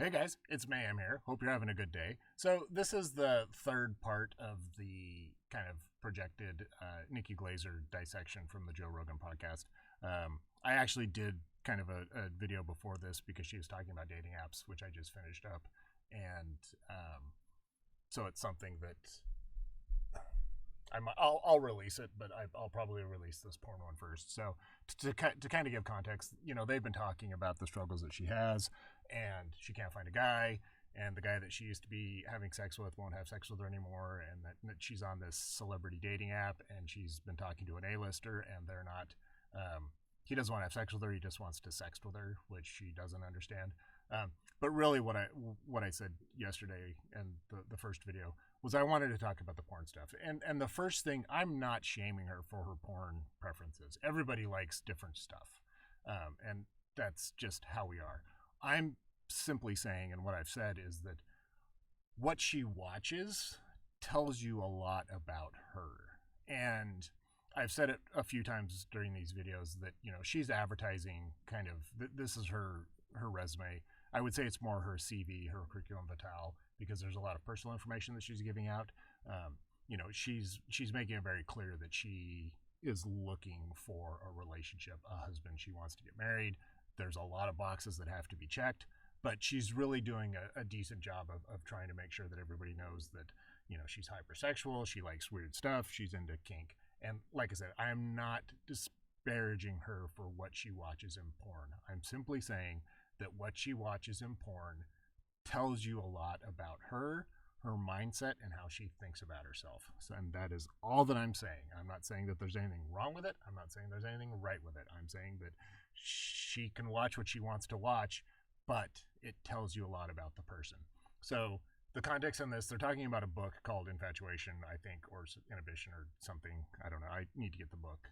Hey guys, it's Mayhem here. Hope you're having a good day. So this is the third part of the kind of projected Nikki Glaser dissection from the Joe Rogan podcast. I actually did kind of a video before this because she was talking about dating apps, which I just finished up, and so it's something that I'll release it, but I'll probably release this porn one first. So to kind of give context, they've been talking about the struggles that she has, and she can't find a guy, and the guy that she used to be having sex with won't have sex with her anymore, and that she's on this celebrity dating app, and she's been talking to an A-lister, and they're not. He doesn't want to have sex with her. He just wants to sext with her, which she doesn't understand. But really, what I said yesterday in the first video was I wanted to talk about the porn stuff. And the first thing, I'm not shaming her for her porn preferences. Everybody likes different stuff. And that's just how we are. I'm simply saying, and what I've said is that what she watches tells you a lot about her. And I've said it a few times during these videos that, she's advertising kind of, this is her resume. I would say it's more her CV, her curriculum vitae, because there's a lot of personal information that she's giving out. She's making it very clear that she is looking for a relationship, a husband. She wants to get married. There's a lot of boxes that have to be checked, but she's really doing a decent job of trying to make sure that everybody knows that, she's hypersexual. She likes weird stuff. She's into kink. And like I said, I'm not disparaging her for what she watches in porn. I'm simply saying that what she watches in porn tells you a lot about her mindset, and how she thinks about herself. So, and that is all that I'm saying. I'm not saying that there's anything wrong with it. I'm not saying there's anything right with it. I'm saying that she can watch what she wants to watch, but it tells you a lot about the person. So the context on this, they're talking about a book called Infatuation, I think, or Inhibition or something. I don't know. I need to get the book,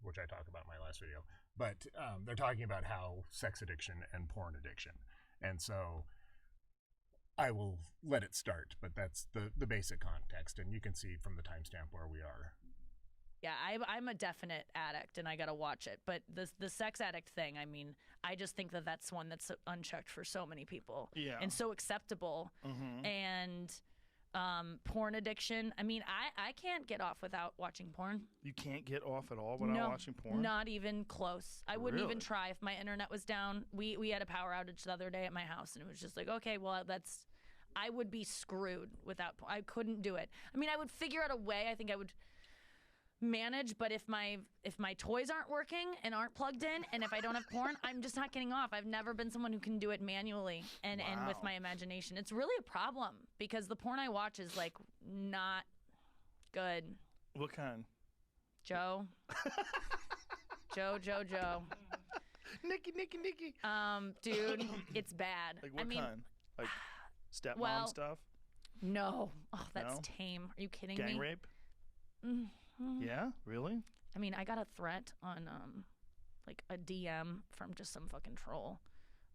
which I talked about in my last video. But they're talking about how sex addiction and porn addiction. And so I will let it start, but that's the basic context, and you can see from the timestamp where we are. Yeah, I'm a definite addict, and I gotta watch it. But the sex addict thing, I mean, I just think that that's one that's unchecked for so many people, and so acceptable. Mm-hmm. And porn addiction. I mean, I can't get off without watching porn. You can't get off at all without watching porn? Not even close. I wouldn't even try if my internet was down. We had a power outage the other day at my house, and it was just like, okay, well, I would be screwed without porn. I couldn't do it. I mean, I would figure out a way. I think I would manage, but if my toys aren't working and aren't plugged in, and if I don't have porn, I'm just not getting off. I've never been someone who can do it manually and with my imagination. It's really a problem because the porn I watch is like not good. What kind? Joe. Joe. Nikki. Dude, it's bad. Like what kind? Like stepmom stuff? No. Oh, that's tame. Are you kidding me? Gang rape? Mm-hmm. Yeah, really? I mean, I got a threat on like a DM from just some fucking troll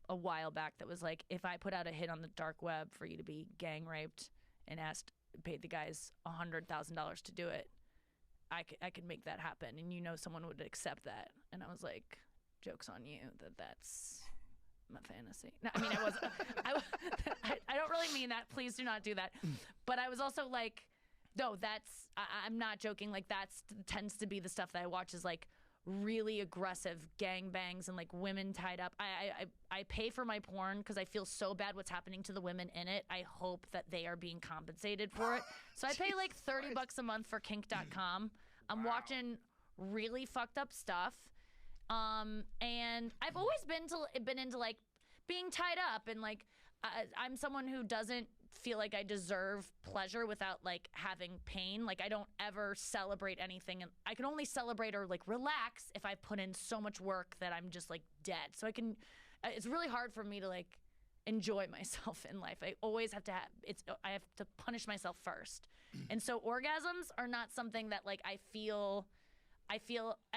a while back that was like, if I put out a hit on the dark web for you to be gang raped and paid the guys $100,000 to do it, I could make that happen, and someone would accept that. And I was like, joke's on you that's my fantasy. No, I mean, I wasn't. I don't really mean that. Please do not do that. But I was also like, no, I'm not joking. Like, tends to be the stuff that I watch is like really aggressive gangbangs and like women tied up. I pay for my porn because I feel so bad what's happening to the women in it. I hope that they are being compensated for it. So I pay like $30 a month for kink.com. I'm watching really fucked up stuff. And I've always been into like being tied up, and like I'm someone who doesn't feel like I deserve pleasure without like having pain. Like I don't ever celebrate anything, and I can only celebrate or like relax if I put in so much work that I'm just like dead. So it's really hard for me to like enjoy myself in life. I always have to I have to punish myself first. And so orgasms are not something that like I feel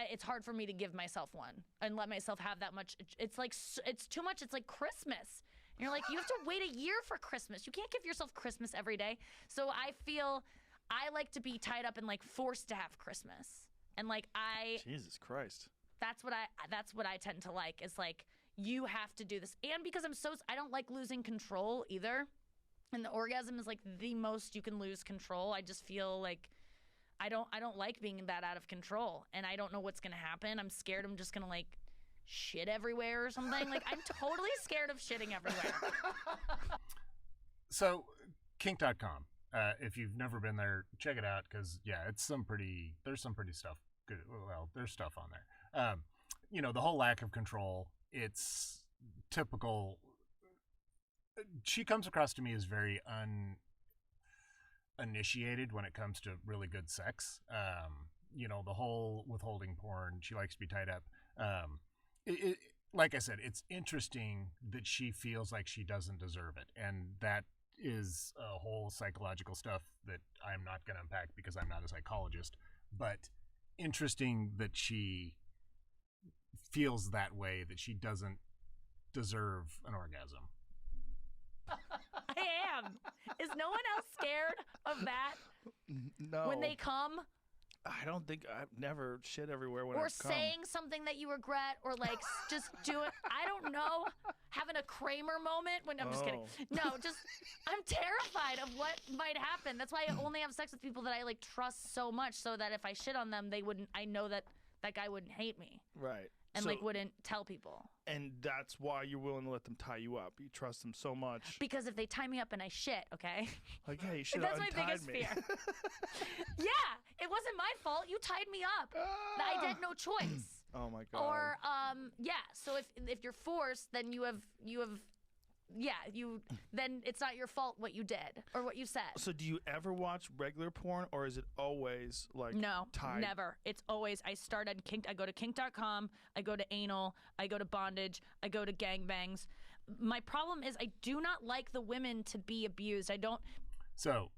it's hard for me to give myself one and let myself have that much. It's like, it's too much. It's like Christmas. And you're like, you have to wait a year for Christmas. You can't give yourself Christmas every day. So I feel I like to be tied up and like forced to have Christmas. And like Jesus Christ. That's what I tend to like. Is like, you have to do this. And because I don't like losing control either. And the orgasm is like the most you can lose control. I just feel like I don't like being that out of control, and I don't know what's gonna happen. I'm scared I'm just gonna like shit everywhere or something. Like I'm totally scared of shitting everywhere. So kink.com. If you've never been there, check it out, because there's some pretty stuff good. Well, there's stuff on there. The whole lack of control. It's typical. She comes across to me as very uninitiated when it comes to really good sex. The whole withholding porn. She likes to be tied up. Like I said, it's interesting that she feels like she doesn't deserve it, and that is a whole psychological stuff that I'm not going to unpack because I'm not a psychologist. But interesting that she feels that way, that she doesn't deserve an orgasm. I am. Is no one else scared of that? No. When they come? I don't think I've never shit everywhere when or I've come. saying something that you regret, or like just doing, I don't know, having a Kramer moment when, I'm just kidding. No, I'm terrified of what might happen. That's why I only have sex with people that I like trust so much, so that if I shit on them, I know that guy wouldn't hate me. Right. And wouldn't tell people. And that's why you're willing to let them tie you up. You trust them so much. Because if they tie me up and I shit, okay? Like, hey, you should That's have my untied biggest me. fear. Yeah, it wasn't my fault. You tied me up. I had no choice. Oh my God. Or so if you're forced, then then it's not your fault what you did or what you said. So do you ever watch regular porn, or is it always like no, tied? Never. It's always, I start at kink. I go to kink.com. I go to anal. I go to bondage. I go to gangbangs. My problem is I do not like the women to be abused. I don't. So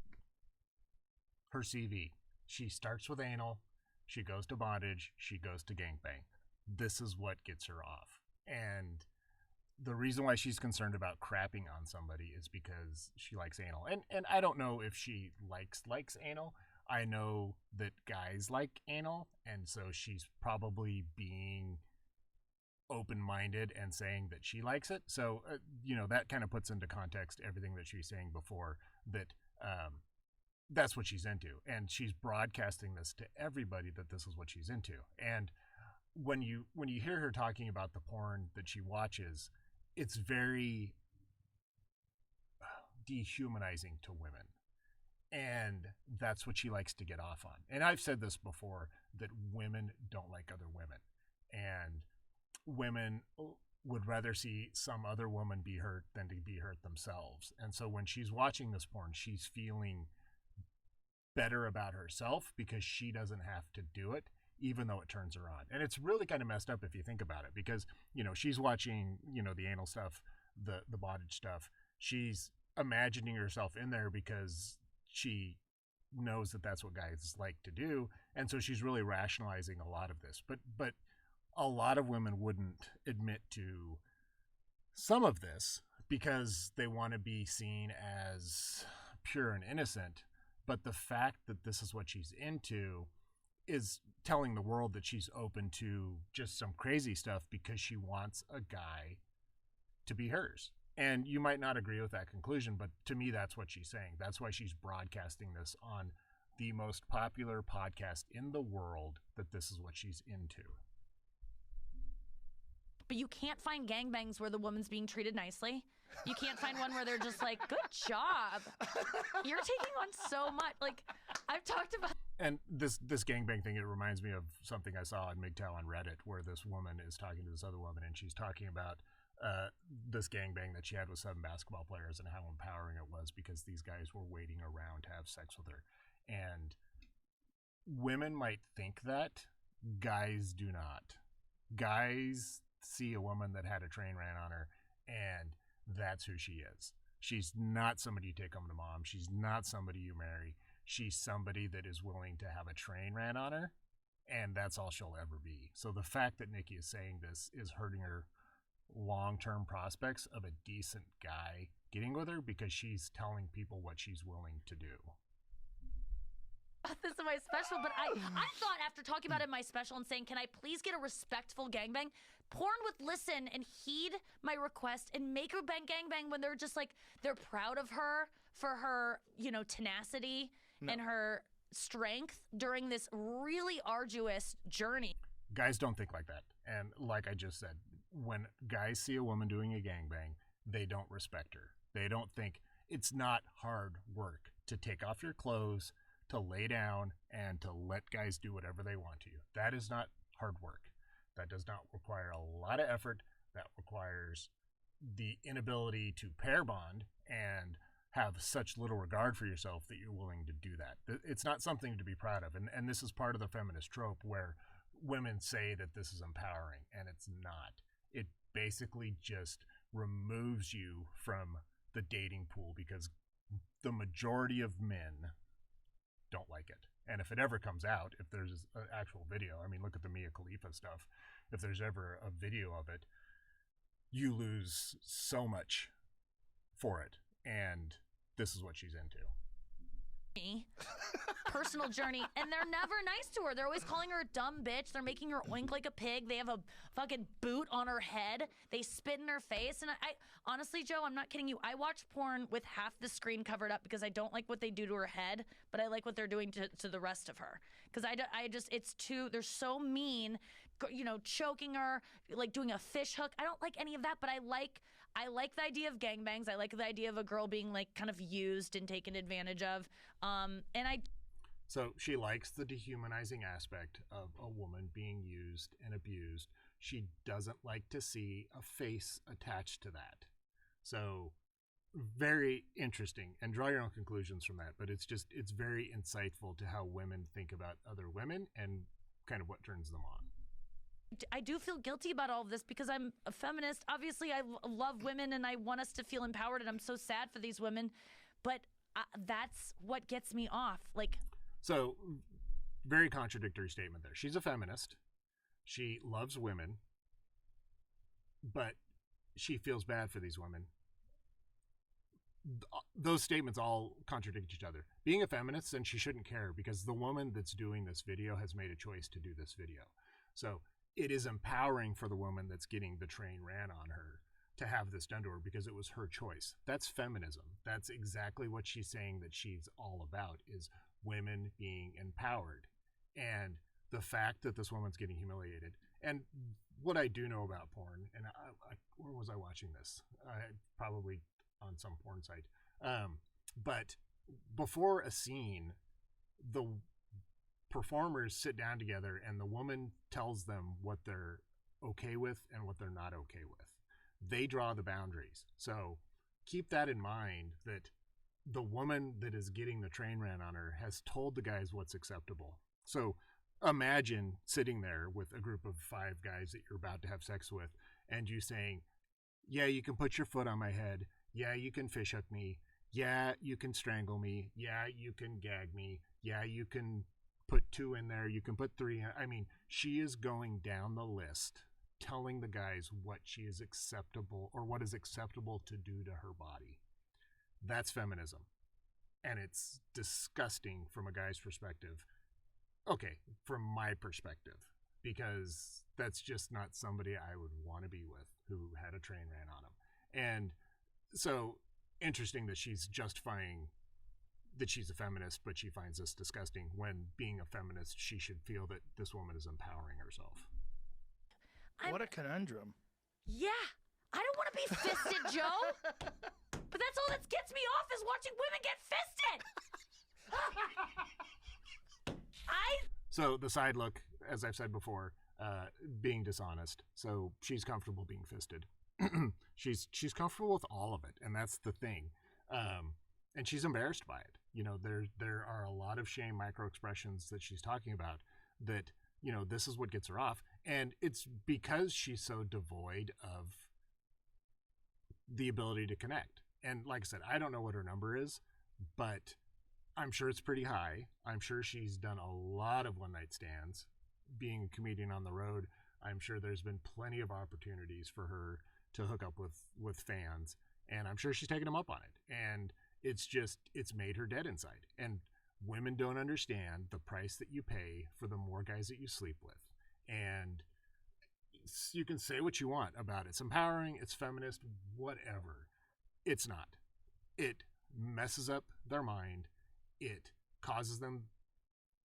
her CV, she starts with anal. She goes to bondage. She goes to gangbang. This is what gets her off. And the reason why she's concerned about crapping on somebody is because she likes anal. And I don't know if she likes anal. I know that guys like anal, and so she's probably being open-minded and saying that she likes it. So, that kind of puts into context everything that she was saying before, that that's what she's into. And she's broadcasting this to everybody that this is what she's into. And when you hear her talking about the porn that she watches, it's very dehumanizing to women. And that's what she likes to get off on. And I've said this before, that women don't like other women. And women would rather see some other woman be hurt than to be hurt themselves. And so when she's watching this porn, she's feeling better about herself because she doesn't have to do it, even though it turns her on. And it's really kind of messed up if you think about it, because, she's watching, the anal stuff, the bondage stuff. She's imagining herself in there because she knows that that's what guys like to do. And so she's really rationalizing a lot of this. But a lot of women wouldn't admit to some of this because they want to be seen as pure and innocent. But the fact that this is what she's into is telling the world that she's open to just some crazy stuff because she wants a guy to be hers. And you might not agree with that conclusion, but to me, that's what she's saying. That's why she's broadcasting this on the most popular podcast in the world, that this is what she's into. But you can't find gangbangs where the woman's being treated nicely. You can't find one where they're just like, good job. You're taking on so much. Like, I've talked about. And this gangbang thing, it reminds me of something I saw on MGTOW on Reddit, where this woman is talking to this other woman, and she's talking about this gangbang that she had with 7 basketball players and how empowering it was because these guys were waiting around to have sex with her. And women might think that. Guys do not. Guys see a woman that had a train ran on her, and that's who she is. She's not somebody you take home to mom. She's not somebody you marry. She's somebody that is willing to have a train ran on her, and that's all she'll ever be. So the fact that Nikki is saying this is hurting her long-term prospects of a decent guy getting with her, because she's telling people what she's willing to do. about this in my special, but I thought after talking about it in my special and saying, can I please get a respectful gangbang? Porn would listen and heed my request and make her gangbang when they're just like, they're proud of her for her, tenacity and her strength during this really arduous journey. Guys don't think like that. And like I just said, when guys see a woman doing a gangbang, they don't respect her. They don't think it's not hard work to take off your clothes, to lay down, and to let guys do whatever they want to you. That is not hard work. That does not require a lot of effort. That requires the inability to pair bond and have such little regard for yourself that you're willing to do that. It's not something to be proud of. And this is part of the feminist trope where women say that this is empowering, and it's not. It basically just removes you from the dating pool because the majority of men don't like it. And if it ever comes out, if there's an actual video, I mean, look at the Mia Khalifa stuff. If there's ever a video of it, you lose so much for it. And this is what she's into. Personal journey, and they're never nice to her. They're always calling her a dumb bitch. They're making her oink like a pig. They have a fucking boot on her head. They spit in her face. And I honestly, Joe, I'm not kidding you. I watch porn with half the screen covered up because I don't like what they do to her head, but I like what they're doing to the rest of her. Because I just, it's too, they're so mean, choking her, like doing a fish hook. I don't like any of that, but I like the idea of gangbangs. I like the idea of a girl being like kind of used and taken advantage of. So she likes the dehumanizing aspect of a woman being used and abused. She doesn't like to see a face attached to that. So very interesting, and draw your own conclusions from that. But it's very insightful to how women think about other women and kind of what turns them on. I do feel guilty about all of this because I'm a feminist. Obviously, I love women and I want us to feel empowered, and I'm so sad for these women. But that's what gets me off. So, very contradictory statement there. She's a feminist. She loves women, but she feels bad for these women. Those statements all contradict each other. Being a feminist, then she shouldn't care because the woman that's doing this video has made a choice to do this video. So it is empowering for the woman that's getting the train ran on her to have this done to her because it was her choice. That's feminism. That's exactly what she's saying that she's all about, is women being empowered. And the fact that this woman's getting humiliated. And what I do know about porn, and where was I watching this? Probably on some porn site. But before a scene, the performers sit down together and the woman tells them what they're okay with and what they're not okay with. They draw the boundaries. So keep that in mind, that the woman that is getting the train ran on her has told the guys what's acceptable. So imagine sitting there with a group of 5 guys that you're about to have sex with, and you saying, yeah, you can put your foot on my head. Yeah, you can fish hook me. Yeah, you can strangle me. Yeah, you can gag me. Yeah, you can put 2 in there. You can put 3 in. I mean, she is going down the list, telling the guys what she is acceptable or what is acceptable to do to her body. That's feminism. And it's disgusting from a guy's perspective. Okay, from my perspective, because that's just not somebody I would want to be with who had a train ran on him. And so interesting that she's justifying that she's a feminist, but she finds this disgusting when, being a feminist, she should feel that this woman is empowering herself. What a conundrum. Yeah. I don't want to be fisted, Joe. But that's all that gets me off is watching women get fisted. So the side look, as I've said before, being dishonest. So she's comfortable being fisted. she's comfortable with all of it, and that's the thing. And she's embarrassed by it. You know, there are a lot of shame micro expressions that she's talking about that, you know, this is what gets her off. And it's because she's so devoid of the ability to connect. And like I said, I don't know what her number is, but I'm sure it's pretty high. I'm sure she's done a lot of one-night stands. Being a comedian on the road, I'm sure there's been plenty of opportunities for her to hook up with fans. And I'm sure she's taken them up on it. And it's made her dead inside. And women don't understand the price that you pay for the more guys that you sleep with. And you can say what you want about it. It's empowering, it's feminist, whatever. It's not. It messes up their mind. It causes them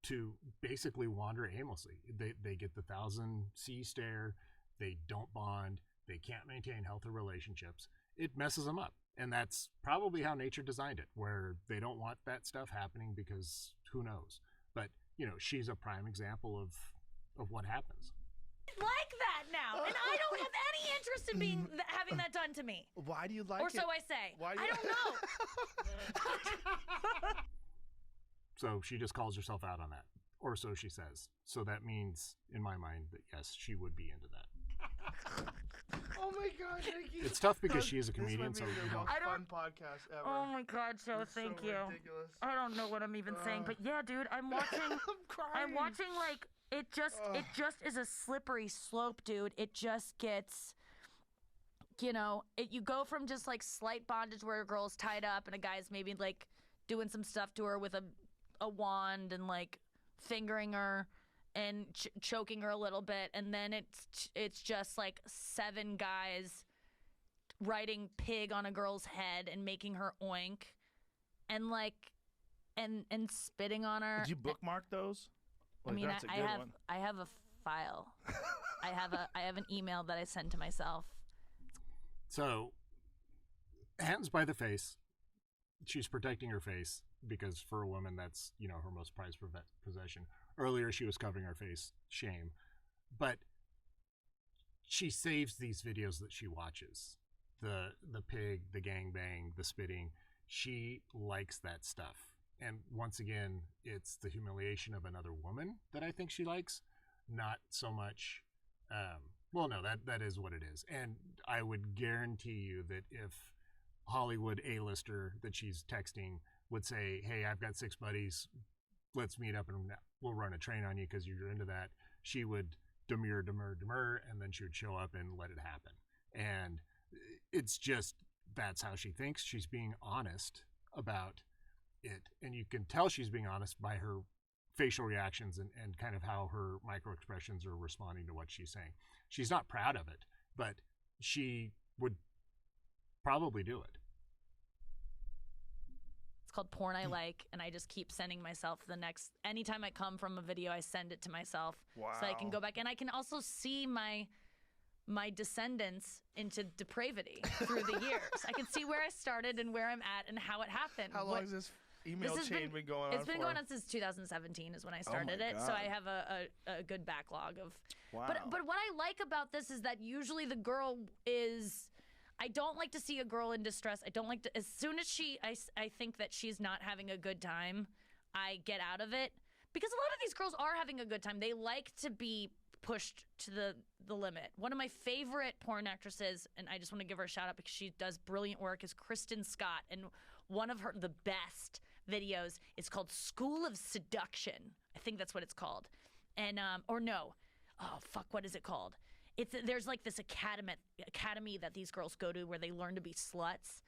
to basically wander aimlessly. They get the 1,000 C stare. They don't bond. They can't maintain healthy relationships. It messes them up. And that's probably how nature designed it, where they don't want that stuff happening because who knows. But, she's a prime example of what happens. Like that now, and I don't have any interest in having that done to me. Why do you like or it? so I say. Why do I you- don't know. So she just calls herself out on that, or so she says. So that means, in my mind, that yes, she would be into that. Oh my God, Nikki! It's tough because she is a comedian, this so might be you the don't. most fun podcast ever. Oh my God, Joe, It's thank so you. Ridiculous. I don't know what I'm even saying, but yeah, dude, I'm watching. I'm crying. I'm watching like it just is a slippery slope, dude. It just gets, you go from just like slight bondage where a girl's tied up and a guy's maybe like doing some stuff to her with a wand and like fingering her and choking her a little bit, and then it's just like 7 guys writing pig on a girl's head and making her oink and like and spitting on her. Did you bookmark those? I mean, that's a I good have one. I have a file. I have an email that I send to myself. So, hands by the face. She's protecting her face because for a woman, that's, her most prized possession. Earlier, she was covering her face, shame. But she saves these videos that she watches. The pig, the gangbang, the spitting. She likes that stuff. And once again, it's the humiliation of another woman that I think she likes, not so much. Well, no, that is what it is. And I would guarantee you that if Hollywood A-lister that she's texting would say, hey, I've got 6 buddies, let's meet up and we'll run a train on you because you're into that, she would demur, and then she would show up and let it happen. And it's just, that's how she thinks. She's being honest about it. And you can tell she's being honest by her facial reactions and kind of how her micro expressions are responding to what she's saying. She's not proud of it, but she would probably do it. It's called Porn I Like, and I just keep sending myself anytime I come from a video, I send it to myself. Wow. So I can go back, and I can also see my descendants into depravity through the years. I can see where I started and where I'm at and how it happened. How long has this email chain been going on It's been for? going on since 2017 is when I started it. So God. I have a good backlog of. Wow. But what I like about this is that usually the girl is. I don't like to see a girl in distress. I don't like to. As soon as I think that she's not having a good time, I get out of it, because a lot of these girls are having a good time. They like to be pushed to the limit. One of my favorite porn actresses, and I just want to give her a shout out because she does brilliant work, is Kristen Scott, and one of the best videos is called School of Seduction. I think that's what it's called, and what is it called? There's like this academy that these girls go to where they learn to be sluts.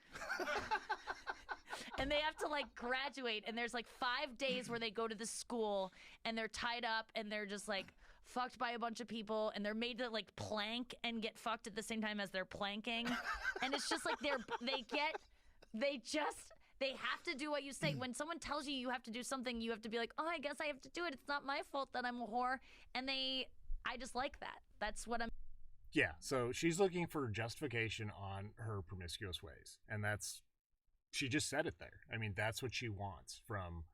And they have to like graduate, and there's like 5 days where they go to the school and they're tied up and they're just like fucked by a bunch of people, and they're made to like plank and get fucked at the same time as they're planking. And it's just like they have to do what you say. When someone tells you have to do something, you have to be like, oh, I guess I have to do it. It's not my fault that I'm a whore. And I just like that. That's what I'm. Yeah, so she's looking for justification on her promiscuous ways. And she just said it there. I mean, that's what she wants from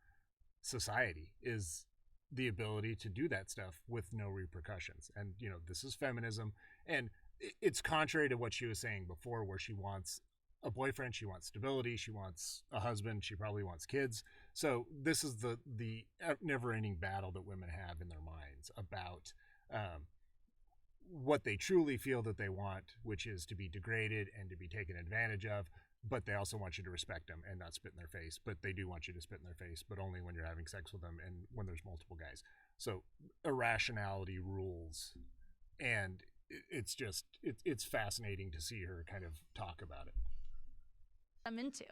society, is the ability to do that stuff with no repercussions. And, this is feminism. And it's contrary to what she was saying before, where she wants a boyfriend, she wants stability, she wants a husband, she probably wants kids. So this is the never-ending battle that women have in their minds about what they truly feel that they want, which is to be degraded and to be taken advantage of, but they also want you to respect them and not spit in their face. But they do want you to spit in their face, but only when you're having sex with them and when there's multiple guys. So irrationality rules, and it's fascinating to see her kind of talk about it. I'm into.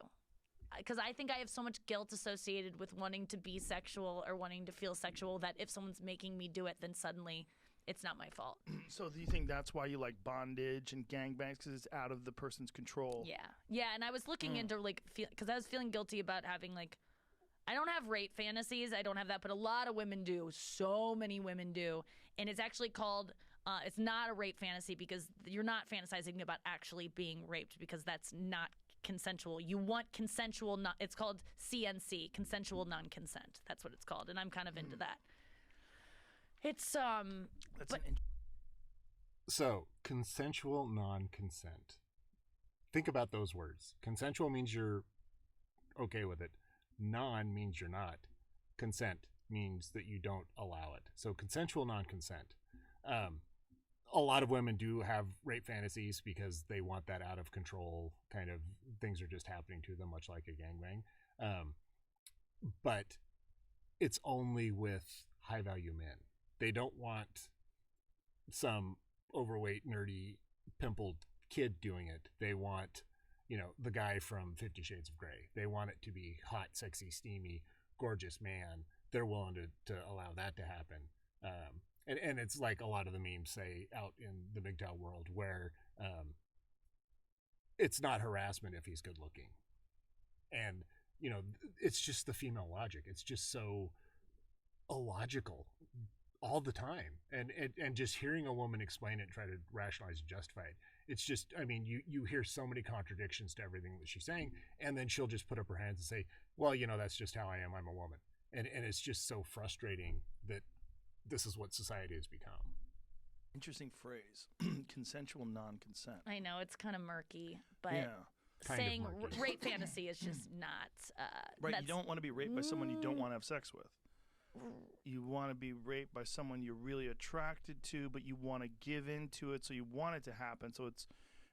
because I think I have so much guilt associated with wanting to be sexual or wanting to feel sexual that if someone's making me do it, then suddenly it's not my fault. So do you think that's why you like bondage and gangbangs, because it's out of the person's control? Yeah, and I was looking into like because I was feeling guilty about having like I don't have rape fantasies. I don't have that, but a lot of women do. So many women do, and it's actually called. It's not a rape fantasy because you're not fantasizing about actually being raped because that's not consensual. You want consensual. It's called CNC, consensual non-consent. That's what it's called, and I'm kind of into that. It's So consensual non-consent. Think about those words. Consensual means you're okay with it. Non means you're not. Consent means that you don't allow it. So consensual non-consent. A lot of women do have rape fantasies because they want that out of control kind of things are just happening to them, much like a gangbang. But it's only with high value men. They don't want some overweight, nerdy, pimpled kid doing it. They want, the guy from 50 Shades of Grey. They want it to be hot, sexy, steamy, gorgeous man. They're willing to allow that to happen. And it's like a lot of the memes say out in the MGTOW world where it's not harassment if he's good looking. And, it's just the female logic. It's just so illogical all the time. And just hearing a woman explain it and try to rationalize and justify it, it's just, you hear so many contradictions to everything that she's saying, and then she'll just put up her hands and say, well, that's just how I am. I'm a woman. And it's just so frustrating that this is what society has become. Interesting phrase. Consensual non-consent. I know, it's kind of murky, but saying rape fantasy is just not. Right, you don't want to be raped by someone you don't want to have sex with. You want to be raped by someone you're really attracted to, but you want to give into it, so you want it to happen. So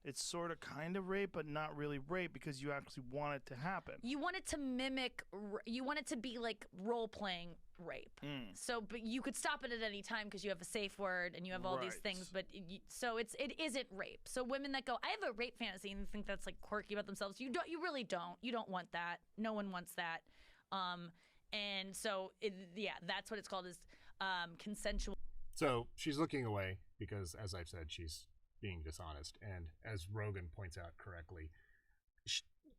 it's sort of kind of rape, but not really rape because you actually want it to happen. You want it to mimic, you want it to be like role-playing rape. So, but you could stop it at any time because you have a safe word and you have all these things. But so it isn't rape. So women that go, I have a rape fantasy and think that's like quirky about themselves. You really don't. You don't want that. No one wants that. And so, that's what it's called is consensual. So she's looking away because, as I've said, she's being dishonest. And as Rogan points out correctly,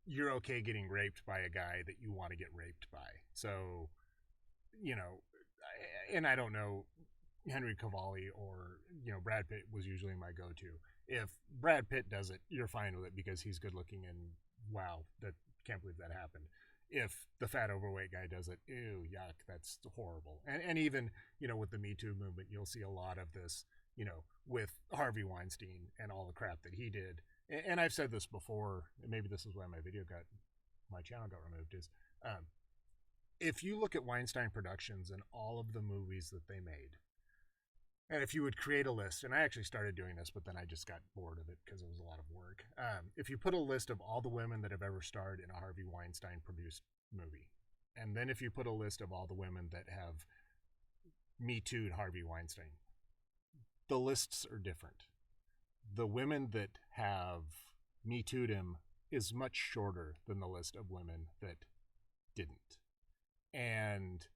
you're okay getting raped by a guy that you want to get raped by. So, and I don't know, Henry Cavalli or, Brad Pitt was usually my go-to. If Brad Pitt does it, you're fine with it because he's good looking and wow, that can't believe that happened. If the fat overweight guy does it, ew, yuck, that's horrible. And even, with the Me Too movement, you'll see a lot of this, with Harvey Weinstein and all the crap that he did. And I've said this before, and maybe this is why my channel got removed, is if you look at Weinstein Productions and all of the movies that they made, and if you would create a list, and I actually started doing this, but then I just got bored of it because it was a lot of work. If you put a list of all the women that have ever starred in a Harvey Weinstein produced movie, and then if you put a list of all the women that have Me Too'd Harvey Weinstein, the lists are different. The women that have Me Too'd him is much shorter than the list of women that didn't. And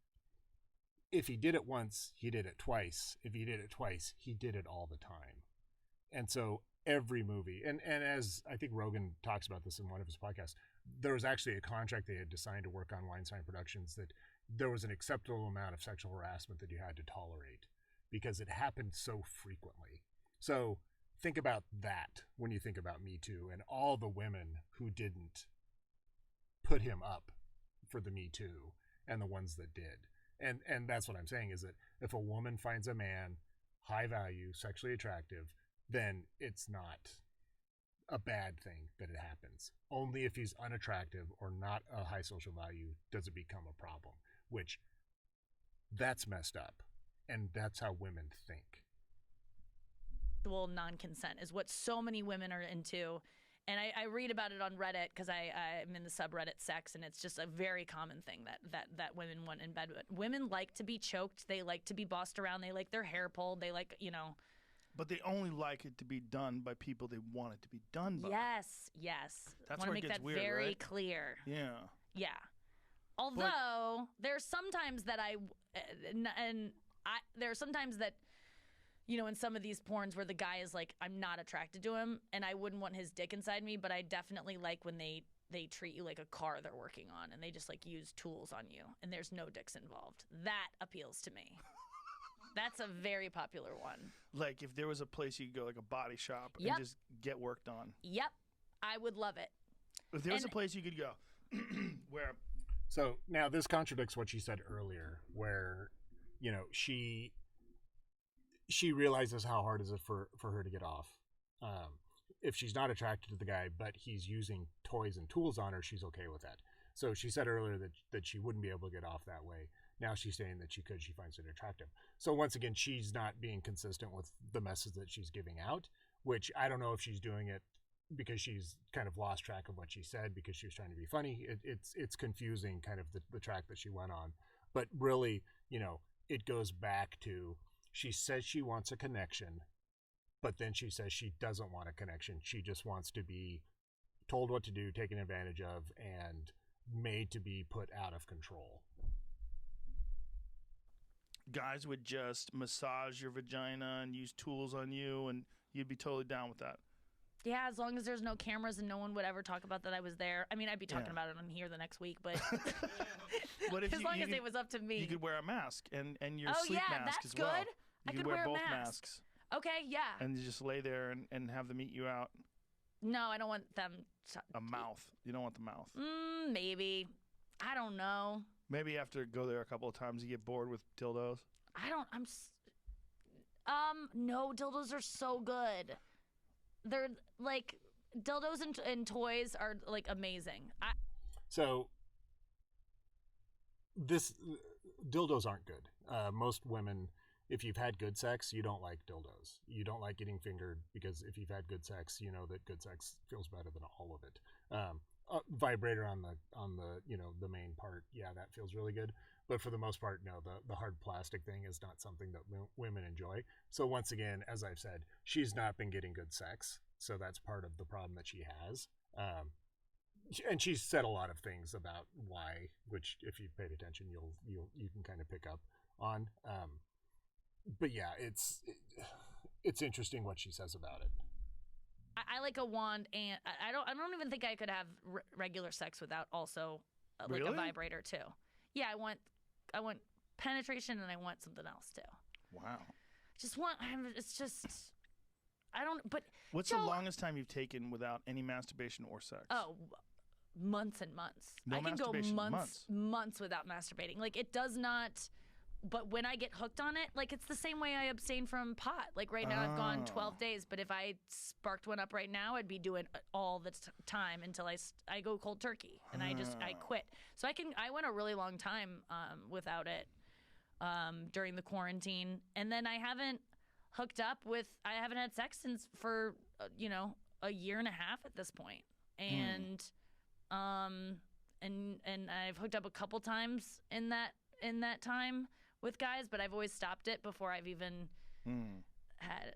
if he did it once, he did it twice. If he did it twice, he did it all the time. And so every movie, and as I think Rogan talks about this in one of his podcasts, there was actually a contract they had to sign to work on Weinstein Productions that there was an acceptable amount of sexual harassment that you had to tolerate because it happened so frequently. So think about that when you think about Me Too and all the women who didn't put him up for the Me Too and the ones that did. And that's what I'm saying is that if a woman finds a man high value, sexually attractive, then it's not a bad thing that it happens. Only if he's unattractive or not a high social value does it become a problem, which that's messed up. And that's how women think. Non-consent is what so many women are into. And I read about it on Reddit because I'm in the subreddit sex, and it's just a very common thing that women want in bed. Women like to be choked. They like to be bossed around. They like their hair pulled. They like, But they only like it to be done by people they want it to be done by. Yes. That's I want where to it make gets that weird, very right? clear. Yeah. Yeah. Although there's sometimes that there's sometimes that, in some of these porns where the guy is like, I'm not attracted to him and I wouldn't want his dick inside me, but I definitely like when they treat you like a car they're working on and they just like use tools on you and there's no dicks involved. That appeals to me. That's a very popular one. Like if there was a place you could go, like a body shop, Yep. and just get worked on. Yep. I would love it. If there was a place you could go where... So now this contradicts what she said earlier, where, she realizes how hard is it for her to get off. If she's not attracted to the guy, but he's using toys and tools on her, she's okay with that. So she said earlier that she wouldn't be able to get off that way. Now she's saying that she could. She finds it attractive. So once again, she's not being consistent with the message that she's giving out, which I don't know if she's doing it because she's kind of lost track of what she said because she was trying to be funny. It's confusing, kind of the track that she went on. But really, it goes back to, she says she wants a connection, but then she says she doesn't want a connection. She just wants to be told what to do, taken advantage of, and made to be put out of control. Guys would just massage your vagina and use tools on you, and you'd be totally down with that. Yeah, as long as there's no cameras and no one would ever talk about that I was there. I mean, I'd be talking about it on here the next week, but as long as it was up to me. You could wear a mask and your oh, sleep yeah, mask that's as well. good. You I could wear wear both a mask. masks. Okay, yeah. And you just lay there and have them eat you out. No, I don't want them to... A mouth. You don't want the mouth. Maybe. I don't know. Maybe after go there a couple of times, you get bored with dildos. No, dildos are so good. They're like, dildos and toys are like amazing. So dildos aren't good. Most women, if you've had good sex, you don't like dildos. You don't like getting fingered because if you've had good sex, you know that good sex feels better than all of it. Vibrator on the main part, yeah, that feels really good. But for the most part, no, the hard plastic thing is not something that women enjoy. So once again, as I've said, she's not been getting good sex. So that's part of the problem that she has. And she's said a lot of things about why, which if you've paid attention, you can kind of pick up on. But yeah, it's interesting what she says about it. I like a wand, and I don't even think I could have regular sex without also like Really? a vibrator too. Yeah, I want penetration, and I want something else too. Wow. But what's the longest time you've taken without any masturbation or sex? Oh, months and months. No I can go masturbation, months without masturbating. Like, it does not. But when I get hooked on it, like, it's the same way I abstain from pot. Like, right now I've gone 12 days, but if I sparked one up right now, I'd be doing all the time until I go cold turkey, and I quit. So I went a really long time without it during the quarantine, and then I haven't had sex for a year and a half at this point, and I've hooked up a couple times in that time with guys, but I've always stopped it before I've even had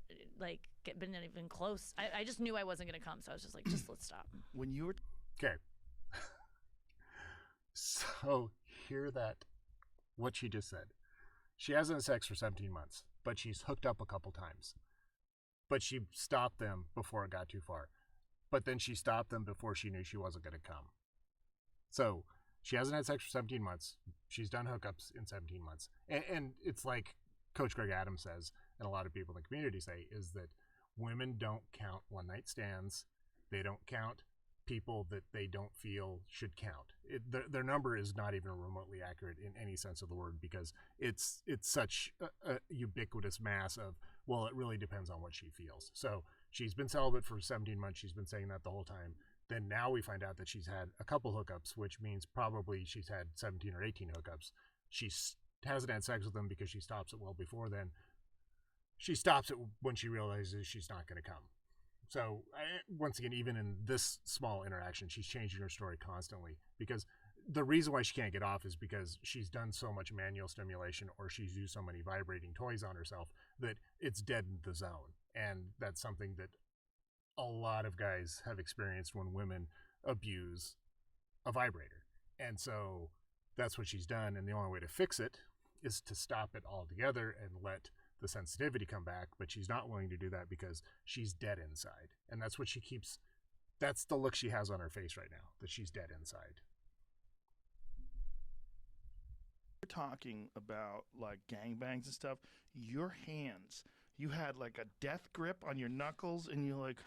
been even close. I just knew I wasn't gonna come, so I was just like, let's stop. When you were okay, so hear that what she just said. She hasn't had sex for 17 months, but she's hooked up a couple times. But she stopped them before it got too far. But then she stopped them before she knew she wasn't going to come. So she hasn't had sex for 17 months. She's done hookups in 17 months. And it's like Coach Greg Adams says, and a lot of people in the community say, is that women don't count one-night stands. They don't count people that they don't feel should count. Their number is not even remotely accurate in any sense of the word, because it's such a ubiquitous mass of, well, it really depends on what she feels. So she's been celibate for 17 months. She's been saying that the whole time. Then now we find out that she's had a couple hookups, which means probably she's had 17 or 18 hookups. She hasn't had sex with them because she stops it well before then. She stops it when she realizes she's not going to come. So once again, even in this small interaction, she's changing her story constantly, because the reason why she can't get off is because she's done so much manual stimulation, or she's used so many vibrating toys on herself, that it's dead in the zone. And that's something that a lot of guys have experienced when women abuse a vibrator. And so that's what she's done. And the only way to fix it is to stop it altogether and let the sensitivity come back. But she's not willing to do that because she's dead inside. And that's what she keeps, that's the look she has on her face right now, that she's dead inside. We're talking about like gangbangs and stuff. Your hands, you had like a death grip on your knuckles, and you're like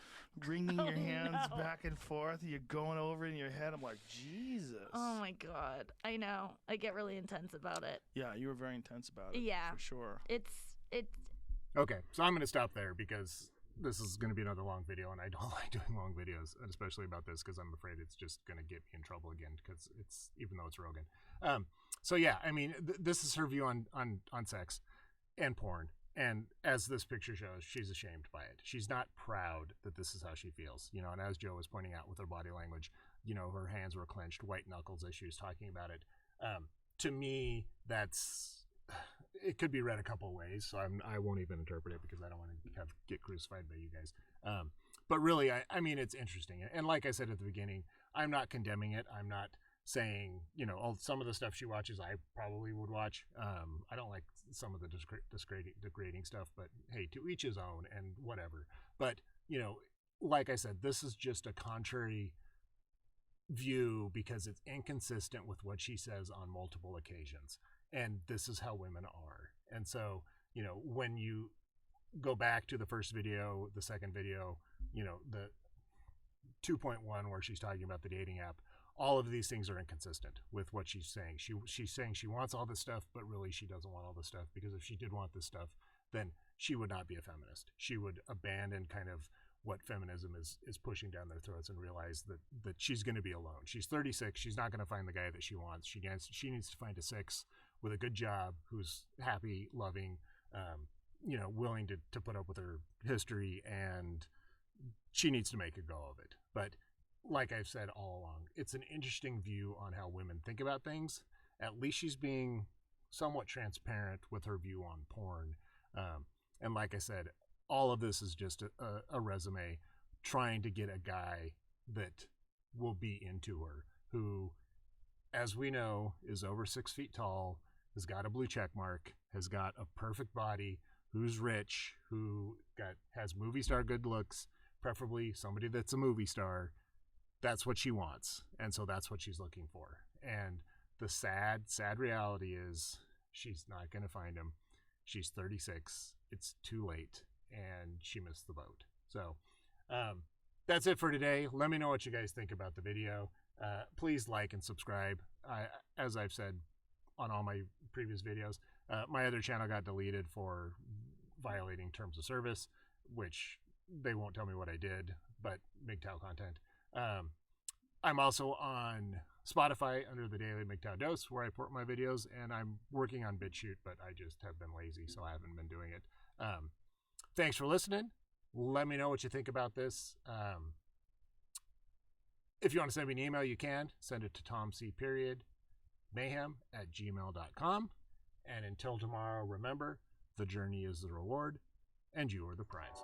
wringing your hands back and forth. You're going over in your head. I'm like, Jesus. Oh my God. I know. I get really intense about it. Yeah, you were very intense about it. Yeah. For sure. It's. Okay, so I'm going to stop there because this is going to be another long video, and I don't like doing long videos, and especially about this because I'm afraid it's just going to get me in trouble again because it's, even though it's Rogan. So yeah, I mean, this is her view on sex and porn. And as this picture shows, she's ashamed by it. She's not proud that this is how she feels, you know, and as Joe was pointing out with her body language, you know, her hands were clenched, white knuckles as she was talking about it. To me, it could be read a couple of ways, so I won't even interpret it because I don't want to get crucified by you guys. But really, I mean, it's interesting. And like I said at the beginning, I'm not condemning it. I'm not saying, you know, some of the stuff she watches I probably would watch. I don't like some of the degrading stuff, but hey, to each his own and whatever. But, you know, like I said, this is just a contrary view because it's inconsistent with what she says on multiple occasions. And this is how women are. And so, you know, when you go back to the first video, the second video, you know, the 2.1 where she's talking about the dating app, all of these things are inconsistent with what she's saying. She's saying she wants all this stuff, but really she doesn't want all this stuff, because if she did want this stuff, then she would not be a feminist. She would abandon kind of what feminism is pushing down their throats and realize that she's going to be alone. She's 36. She's not going to find the guy that she wants. She needs to find a 6 with a good job, who's happy, loving, you know, willing to put up with her history, and she needs to make a go of it. But like I've said all along, it's an interesting view on how women think about things. At least she's being somewhat transparent with her view on porn. And like I said, all of this is just a resume trying to get a guy that will be into her, who, as we know, is over 6 feet tall, has got a blue check mark, has got a perfect body, who's rich, who has movie star good looks, preferably somebody that's a movie star. That's what she wants. And so that's what she's looking for. And the sad reality is she's not going to find him. She's 36. It's too late. And she missed the boat. So that's it for today. Let me know what you guys think about the video. Please like and subscribe. As I've said on all my previous videos, my other channel got deleted for violating terms of service, which they won't tell me what I did, but MGTOW content. I'm also on Spotify under the Daily MGTOW Dose, where I port my videos, and I'm working on BitChute, but I just have been lazy, so I haven't been doing it. Thanks for listening. Let me know what you think about this. If you want to send me an email, you can. Send it to tomc.mayhem@gmail.com. And until tomorrow, remember, the journey is the reward, and you are the prize.